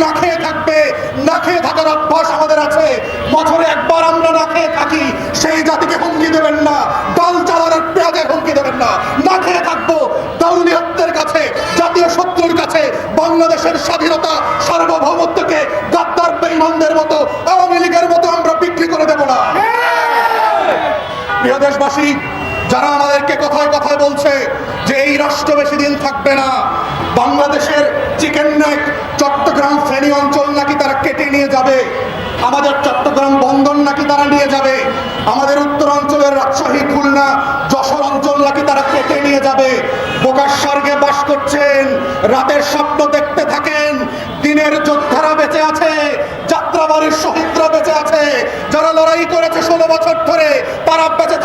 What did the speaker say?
না খেয়ে থাকবে, না খেয়ে থাকার অভ্যাস আমাদের আছে। বছরে একবার আমরা না খেয়ে থাকি, সেই জাতিকে হুমকি দেবেন না, ডাল চালানোর পেঁয়াজের হুমকি দেবেন না। না খেয়ে থাকবো দৌলিয়তের কাছে, জাতীয় শত্রুর কাছে, বাংলাদেশের স্বাধীনতা সার্বভৌমত্বকে গাদ্দার বেঈমানদের মতো, আওয়ামী লীগের মতো আমরা বিক্রি করে দেব না। প্রিয় দেশবাসী, যারা আমাদেরকে কথায় কথায় বলছে যে এই রাষ্ট্র বেশি দিন থাকবে না, বাংলাদেশের চিকেন নেক চট্টগ্রাম ফেনী অঞ্চল নাকি তারা কেটে নিয়ে যাবে, আমাদের চট্টগ্রাম বন্দর নাকি তারা নিয়ে যাবে, আমাদের উত্তরাঞ্চলের রাজশাহী খুলনা যশোর অঞ্চল নাকি তারা কেটে নিয়ে যাবে। বোকার স্বর্গে বাস করছেন, রাতের স্বপ্ন দেখতে থাকেন। দিনের যোদ্ধারা বেঁচে আছে, যাত্রাবাড়ির শহীদরা বেঁচে আছে, যারা লড়াই করেছে 16 বছর ধরে, তারা বেঁচে